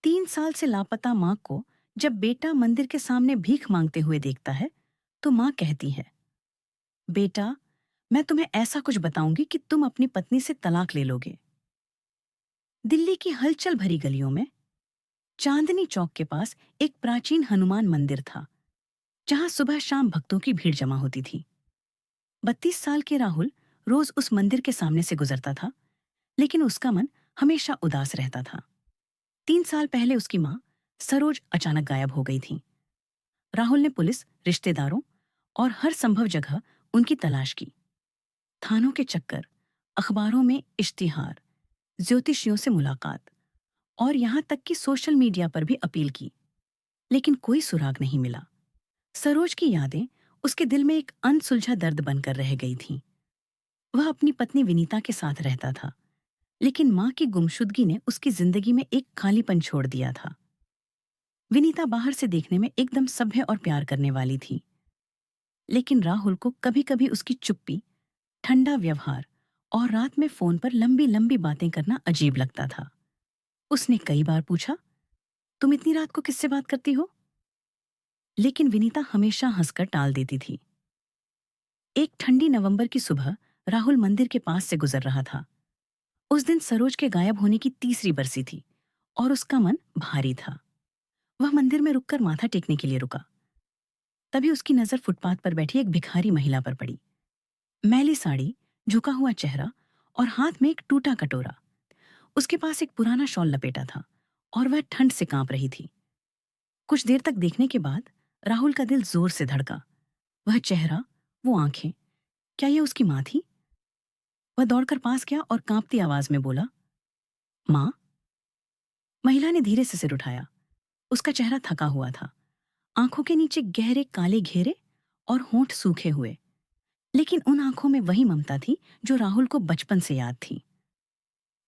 3 साल से लापता माँ को जब बेटा मंदिर के सामने भीख मांगते हुए देखता है, तो माँ कहती है, बेटा, मैं तुम्हें ऐसा कुछ बताऊंगी कि तुम अपनी पत्नी से तलाक ले लोगे। दिल्ली की हलचल भरी गलियों में चांदनी चौक के पास एक प्राचीन हनुमान मंदिर था, जहां सुबह शाम भक्तों की भीड़ जमा होती थी। 32 साल के राहुल रोज उस मंदिर के सामने से गुजरता था, लेकिन उसका मन हमेशा उदास रहता था। 3 साल पहले उसकी माँ सरोज अचानक गायब हो गई थी। राहुल ने पुलिस, रिश्तेदारों और हर संभव जगह उनकी तलाश की। थानों के चक्कर, अखबारों में इश्तिहार, ज्योतिषियों से मुलाकात और यहाँ तक कि सोशल मीडिया पर भी अपील की, लेकिन कोई सुराग नहीं मिला। सरोज की यादें उसके दिल में एक अनसुलझा दर्द बनकर रह गई थीं। वह अपनी पत्नी विनीता के साथ रहता था, लेकिन माँ की गुमशुदगी ने उसकी जिंदगी में एक खालीपन छोड़ दिया था। विनीता बाहर से देखने में एकदम सभ्य और प्यार करने वाली थी, लेकिन राहुल को कभी-कभी उसकी चुप्पी, ठंडा व्यवहार और रात में फोन पर लंबी लंबी बातें करना अजीब लगता था। उसने कई बार पूछा, तुम इतनी रात को किससे बात करती हो? लेकिन विनीता हमेशा हंसकर टाल देती थी। एक ठंडी नवंबर की सुबह राहुल मंदिर के पास से गुजर रहा था। उस दिन सरोज के गायब होने की तीसरी बरसी थी और उसका मन भारी था। वह मंदिर में रुककर माथा टेकने के लिए रुका। तभी उसकी नजर फुटपाथ पर बैठी एक भिखारी महिला पर पड़ी। मैली साड़ी, झुका हुआ चेहरा और हाथ में एक टूटा कटोरा। उसके पास एक पुराना शॉल लपेटा था और वह ठंड से कांप रही थी। कुछ देर तक देखने के बाद राहुल का दिल जोर से धड़का। वह चेहरा, वो आंखें, क्या यह उसकी माँ थी? वह दौड़कर पास गया और कांपती आवाज में बोला, माँ। महिला ने धीरे से सिर उठाया। उसका चेहरा थका हुआ था, आंखों के नीचे गहरे काले घेरे और होंठ सूखे हुए, लेकिन उन आंखों में वही ममता थी जो राहुल को बचपन से याद थी।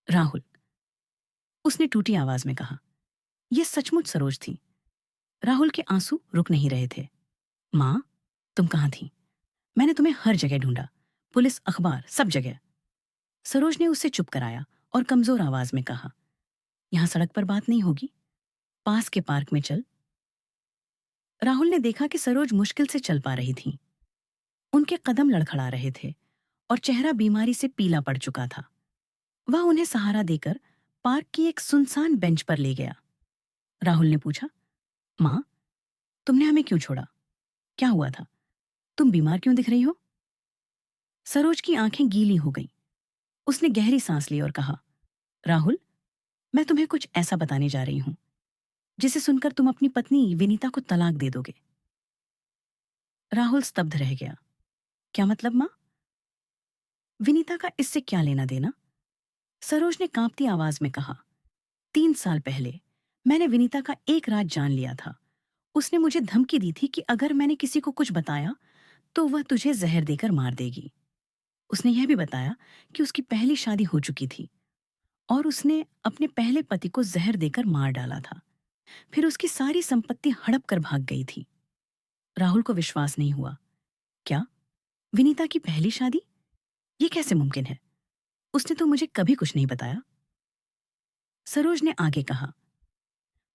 राहुल, उसने टूटी आवाज में कहा। यह सचमुच सरोज थी। राहुल के आंसू रुक नहीं रहे थे। माँ, तुम कहाँ थी? मैंने तुम्हें हर जगह ढूंढा, पुलिस, अखबार, सब जगह। सरोज ने उसे चुप कराया और कमजोर आवाज में कहा, यहाँ सड़क पर बात नहीं होगी, पास के पार्क में चल। राहुल ने देखा कि सरोज मुश्किल से चल पा रही थी। उनके कदम लड़खड़ा रहे थे और चेहरा बीमारी से पीला पड़ चुका था। वह उन्हें सहारा देकर पार्क की एक सुनसान बेंच पर ले गया। राहुल ने पूछा, माँ, तुमने हमें क्यों छोड़ा? क्या हुआ था? तुम बीमार क्यों दिख रही हो? सरोज की आंखें गीली हो गईं। उसने गहरी सांस ली और कहा, राहुल, मैं तुम्हें कुछ ऐसा बताने जा रही हूं जिसे सुनकर तुम अपनी पत्नी विनीता को तलाक दे दोगे। राहुल स्तब्ध रह गया। क्या मतलब, माँ? विनीता का इससे क्या लेना देना? सरोज ने कांपती आवाज में कहा, 3 साल पहले मैंने विनीता का एक राज जान लिया था। उसने मुझे धमकी दी थी कि अगर मैंने किसी को कुछ बताया तो वह तुझे जहर देकर मार देगी। उसने यह भी बताया कि उसकी पहली शादी हो चुकी थी और उसने अपने पहले पति को जहर देकर मार डाला था। फिर उसकी सारी संपत्ति हड़प कर भाग गई थी। राहुल को विश्वास नहीं हुआ। क्या? विनीता की पहली शादी? ये कैसे मुमकिन है? उसने तो मुझे कभी कुछ नहीं बताया। सरोज ने आगे कहा,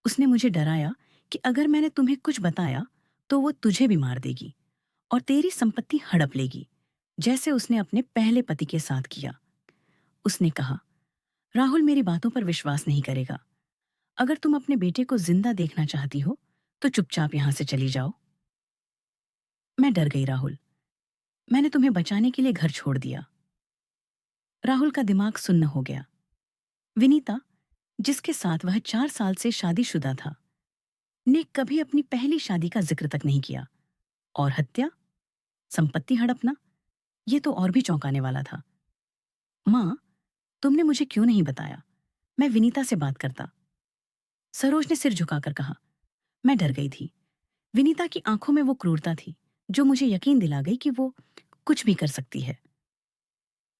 उसने मुझे डराया कि अगर मैंने तुम्हें कुछ बताया तो वो तुझे भी मार देगी और तेरी संपत्ति हड़प लेगी, जैसे उसने अपने पहले पति के साथ किया। उसने कहा, राहुल मेरी बातों पर विश्वास नहीं करेगा। अगर तुम अपने बेटे को जिंदा देखना चाहती हो तो चुपचाप यहां से चली जाओ। मैं डर गई राहुल। मैंने तुम्हें बचाने के लिए घर छोड़ दिया। राहुल का दिमाग सुन्न हो गया। विनीता, जिसके साथ वह 4 साल से शादीशुदा था, ने कभी अपनी पहली शादी का जिक्र तक नहीं किया। और हत्या, संपत्ति हड़पना, ये तो और भी चौंकाने वाला था। माँ, तुमने मुझे क्यों नहीं बताया? मैं विनीता से बात करता। सरोज ने सिर झुकाकर कहा, मैं डर गई थी। विनीता की आंखों में वो क्रूरता थी जो मुझे यकीन दिला गई कि वो कुछ भी कर सकती है।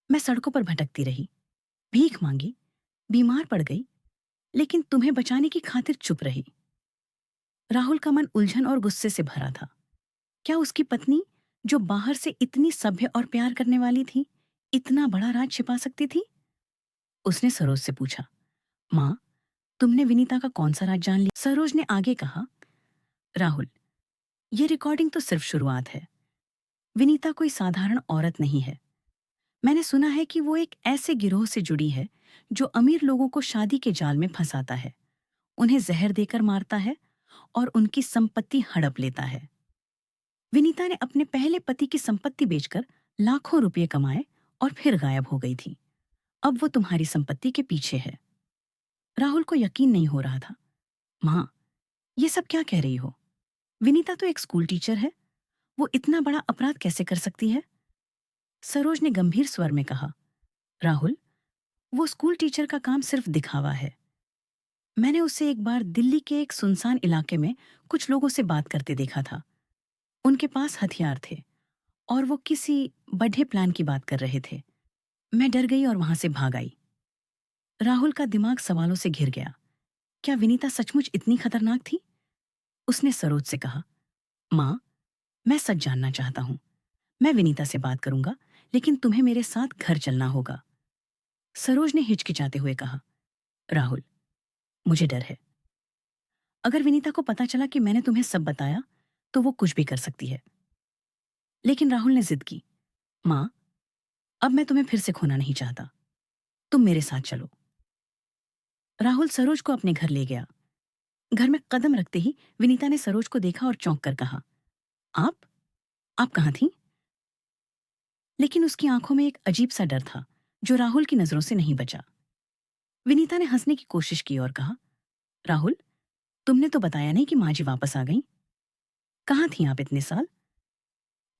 मैं सड़कों पर भटकती रही, भीख मांगी, बीमार पड़ गई, लेकिन तुम्हें बचाने की खातिर चुप रही। राहुल का मन उलझन और गुस्से से भरा था। क्या उसकी पत्नी, जो बाहर से इतनी सभ्य और प्यार करने वाली थी, इतना बड़ा राज छिपा सकती थी? उसने सरोज से पूछा, माँ, तुमने विनीता का कौन सा राज जान लिया? सरोज ने आगे कहा, राहुल, ये रिकॉर्डिंग तो सिर्फ शुरुआत है। विनीता कोई साधारण औरत नहीं है। मैंने सुना है कि वो एक ऐसे गिरोह से जुड़ी है जो अमीर लोगों को शादी के जाल में फंसाता है, उन्हें जहर देकर मारता है और उनकी संपत्ति हड़प लेता है। विनीता ने अपने पहले पति की संपत्ति बेचकर लाखों रुपए कमाए और फिर गायब हो गई थी। अब वो तुम्हारी संपत्ति के पीछे है। राहुल को यकीन नहीं हो रहा था। माँ, ये सब क्या कह रही हो? विनीता तो एक स्कूल टीचर है, वो इतना बड़ा अपराध कैसे कर सकती है? सरोज ने गंभीर स्वर में कहा, राहुल, वो स्कूल टीचर का काम सिर्फ दिखावा है। मैंने उसे एक बार दिल्ली के एक सुनसान इलाके में कुछ लोगों से बात करते देखा था। उनके पास हथियार थे और वो किसी बड़े प्लान की बात कर रहे थे। मैं डर गई और वहां से भाग आई। राहुल का दिमाग सवालों से घिर गया। क्या विनीता सचमुच इतनी खतरनाक थी? उसने सरोज से कहा, माँ, मैं सच जानना चाहता हूँ। मैं विनीता से बात करूंगा, लेकिन तुम्हें मेरे साथ घर चलना होगा। सरोज ने हिचकिचाते हुए कहा, राहुल, मुझे डर है। अगर विनीता को पता चला कि मैंने तुम्हें सब बताया, तो वो कुछ भी कर सकती है। लेकिन राहुल ने जिद की, माँ, अब मैं तुम्हें फिर से खोना नहीं चाहता। तुम मेरे साथ चलो। राहुल सरोज को अपने घर ले गया। घर में कदम रखते ही विनीता ने सरोज को देखा और चौंक कर कहा, आप आप कहाँ थीं? लेकिन उसकी आंखों में एक अजीब सा डर था जो राहुल की नजरों से नहीं बचा। विनीता ने हंसने की कोशिश की और कहा, राहुल, तुमने तो बताया नहीं कि माँ जी वापस आ गईं। कहाँ थी आप इतने साल?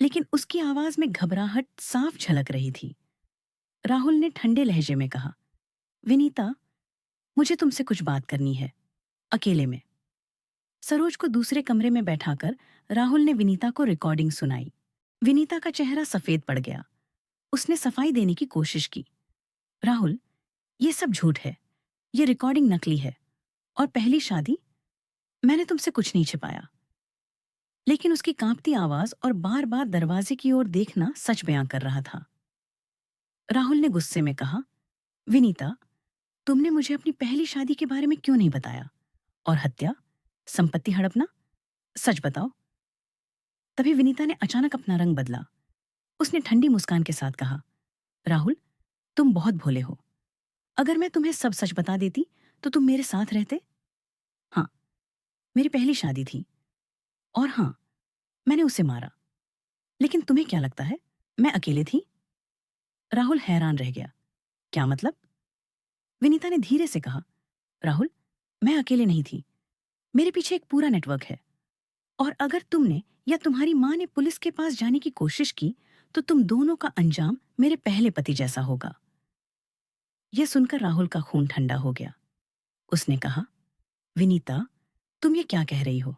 लेकिन उसकी आवाज में घबराहट साफ झलक रही थी। राहुल ने ठंडे लहजे में कहा, विनीता, मुझे तुमसे कुछ बात करनी है, अकेले में। सरोज को दूसरे कमरे में बैठाकर राहुल ने विनीता को रिकॉर्डिंग सुनाई। विनीता का चेहरा सफेद पड़ गया। उसने सफाई देने की कोशिश की, राहुल, ये सब झूठ है। ये रिकॉर्डिंग नकली है। और पहली शादी, मैंने तुमसे कुछ नहीं छिपाया। लेकिन उसकी कांपती आवाज और बार बार दरवाजे की ओर देखना सच बयां कर रहा था। राहुल ने गुस्से में कहा, विनीता, तुमने मुझे अपनी पहली शादी के बारे में क्यों नहीं बताया? और हत्या, संपत्ति हड़पना, सच बताओ। तभी विनीता ने अचानक अपना रंग बदला। उसने ठंडी मुस्कान के साथ कहा, राहुल, तुम बहुत भोले हो। अगर मैं तुम्हें सब सच बता देती तो तुम मेरे साथ रहते। हाँ, मेरी पहली शादी थी, और हाँ, मैंने उसे मारा। लेकिन तुम्हें क्या लगता है मैं अकेले थी? राहुल हैरान रह गया। क्या मतलब? विनीता ने धीरे से कहा, राहुल, मैं अकेले नहीं थी। मेरे पीछे एक पूरा नेटवर्क है। और अगर तुमने या तुम्हारी माँ ने पुलिस के पास जाने की कोशिश की, तो तुम दोनों का अंजाम मेरे पहले पति जैसा होगा। यह सुनकर राहुल का खून ठंडा हो गया। उसने कहा, विनीता, तुम ये क्या कह रही हो?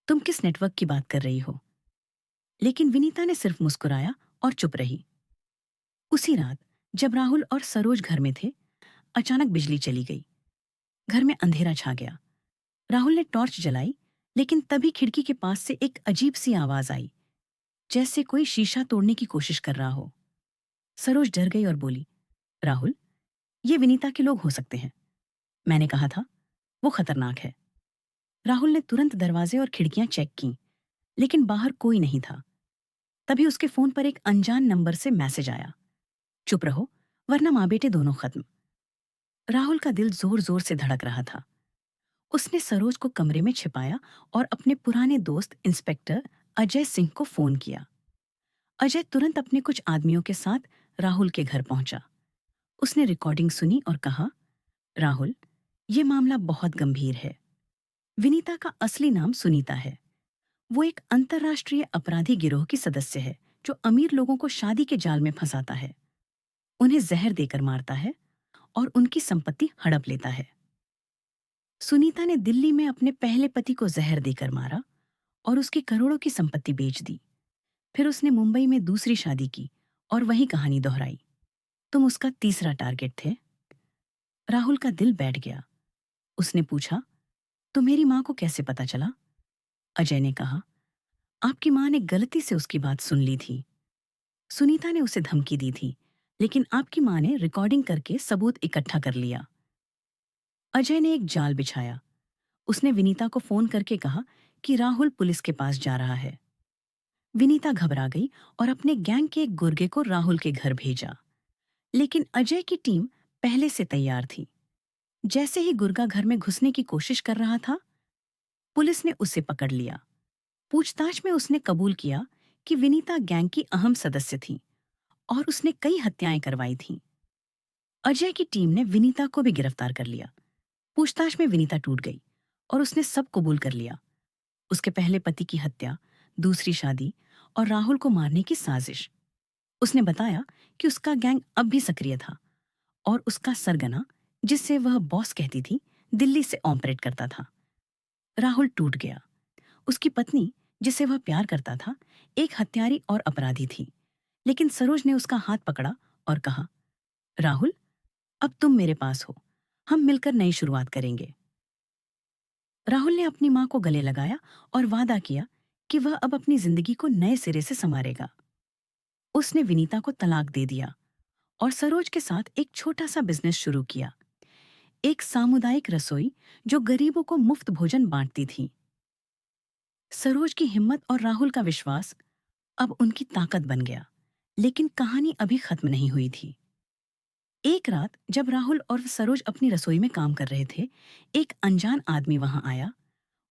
तुम किस नेटवर्क की बात कर रही हो? लेकिन विनीता ने सिर्फ मुस्कुराया और चुप रही। उसी रात जब राहुल और सरोज घर में थे, अचानक बिजली चली गई। घर में अंधेरा छा गया। राहुल ने टॉर्च जलाई, लेकिन तभी खिड़की के पास से एक अजीब सी आवाज आई, जैसे कोई शीशा तोड़ने की कोशिश कर रहा हो। सरोज डर गई और बोली, राहुल, ये विनीता के लोग हो सकते हैं। मैंने कहा था, वो खतरनाक है। राहुल ने तुरंत दरवाजे और खिड़कियां चेक की, लेकिन बाहर कोई नहीं था। तभी उसके फोन पर एक अनजान नंबर से मैसेज आया, चुप रहो वरना माँ बेटे दोनों खत्म। राहुल का दिल जोर जोर से धड़क रहा था। उसने सरोज को कमरे में छिपाया और अपने पुराने दोस्त इंस्पेक्टर अजय सिंह को फोन किया। अजय तुरंत अपने कुछ आदमियों के साथ राहुल के घर पहुंचा। उसने रिकॉर्डिंग सुनी और कहा, राहुल, ये मामला बहुत गंभीर है। विनीता का असली नाम सुनीता है। वो एक अंतर्राष्ट्रीय अपराधी गिरोह की सदस्य है जो अमीर लोगों को शादी के जाल में फंसाता है, उन्हें जहर देकर मारता है और उनकी संपत्ति हड़प लेता है। सुनीता ने दिल्ली में अपने पहले पति को जहर देकर मारा और उसकी करोड़ों की संपत्ति बेच दी। फिर उसने मुंबई में दूसरी शादी की और वही कहानी दोहराई। तुम उसका तीसरा टारगेट थे। राहुल का दिल बैठ गया। उसने पूछा, तो मेरी माँ को कैसे पता चला? अजय ने कहा, आपकी माँ ने गलती से उसकी बात सुन ली थी। सुनीता ने उसे धमकी दी थी, लेकिन आपकी माँ ने रिकॉर्डिंग करके सबूत इकट्ठा कर लिया। अजय ने एक जाल बिछाया। उसने विनीता को फोन करके कहा कि राहुल पुलिस के पास जा रहा है। विनीता घबरा गई और अपने गैंग के एक गुर्गे को राहुल के घर भेजा। लेकिन अजय की टीम पहले से तैयार थी। जैसे ही गुर्गा घर में घुसने की कोशिश कर रहा था, पुलिस ने उसे पकड़ लिया। पूछताछ में उसने कबूल किया कि विनीता गैंग की अहम सदस्य थी और उसने कई हत्याएं करवाई थीं। अजय की टीम ने विनीता को भी गिरफ्तार कर लिया। पूछताछ में विनीता टूट गई और उसने सब कबूल कर लिया। उसके पहले पति की हत्या, दूसरी शादी और राहुल को मारने की साजिश। उसने बताया कि उसका गैंग अब भी सक्रिय था और उसका सरगना, जिसे वह बॉस कहती थी, दिल्ली से ऑपरेट करता था। राहुल टूट गया। उसकी पत्नी, जिसे वह प्यार करता था, एक हत्यारी और अपराधी थी। लेकिन सरोज ने उसका हाथ पकड़ा और कहा, राहुल, अब तुम मेरे पास हो। हम मिलकर नई शुरुआत करेंगे। राहुल ने अपनी मां को गले लगाया और वादा किया कि वह अब अपनी जिंदगी को नए सिरे से संवारेगा। उसने विनीता को तलाक दे दिया और सरोज के साथ एक छोटा सा बिजनेस शुरू किया, एक सामुदायिक रसोई जो गरीबों को मुफ्त भोजन बांटती थी। सरोज की हिम्मत और राहुल का विश्वास अब उनकी ताकत बन गया। लेकिन कहानी अभी खत्म नहीं हुई थी। एक रात जब राहुल और सरोज अपनी रसोई में काम कर रहे थे, एक अनजान आदमी वहां आया।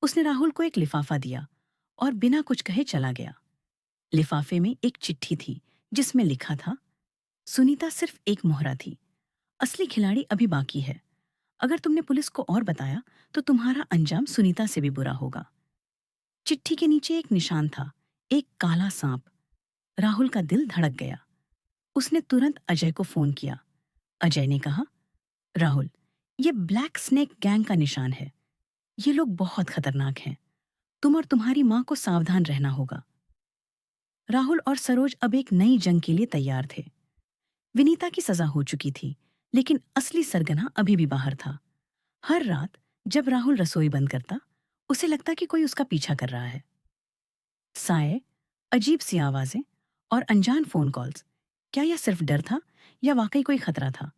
उसने राहुल को एक लिफाफा दिया और बिना कुछ कहे चला गया। लिफाफे में एक चिट्ठी थी जिसमें लिखा था, सुनीता सिर्फ एक मोहरा थी, असली खिलाड़ी अभी बाकी है। अगर तुमने पुलिस को और बताया तो तुम्हारा अंजाम सुनीता से भी बुरा होगा। चिट्ठी के नीचे एक निशान था, एक काला सांप। राहुल का दिल धड़क गया। उसने तुरंत अजय को फोन किया। अजय ने कहा, राहुल, ये ब्लैक स्नेक गैंग का निशान है। ये लोग बहुत खतरनाक हैं। तुम और तुम्हारी मां को सावधान रहना होगा। राहुल और सरोज अब एक नई जंग के लिए तैयार थे। विनीता की सजा हो चुकी थी, लेकिन असली सरगना अभी भी बाहर था। हर रात जब राहुल रसोई बंद करता, उसे लगता कि कोई उसका पीछा कर रहा है। साए, अजीब सी आवाजें और अनजान फोन कॉल्स। क्या यह सिर्फ डर था या वाकई कोई खतरा था?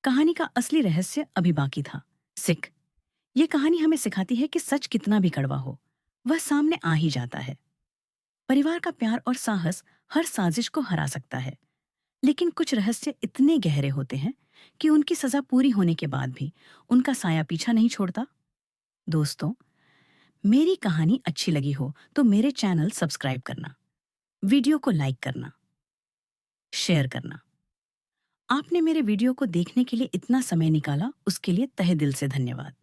कहानी का असली रहस्य अभी बाकी था। सिख, ये कहानी हमें सिखाती है कि सच कितना भी कड़वा हो, वह सामने आ ही जाता है। परिवार का प्यार और साहस हर साजिश को हरा सकता है। लेकिन कुछ रहस्य इतने गहरे होते हैं कि उनकी सजा पूरी होने के बाद भी उनका साया पीछा नहीं छोड़ता। दोस्तों, मेरी कहानी अच्छी लगी हो तो मेरे चैनल सब्सक्राइब करना, वीडियो को लाइक करना, शेयर करना। आपने मेरे वीडियो को देखने के लिए इतना समय निकाला, उसके लिए तहे दिल से धन्यवाद।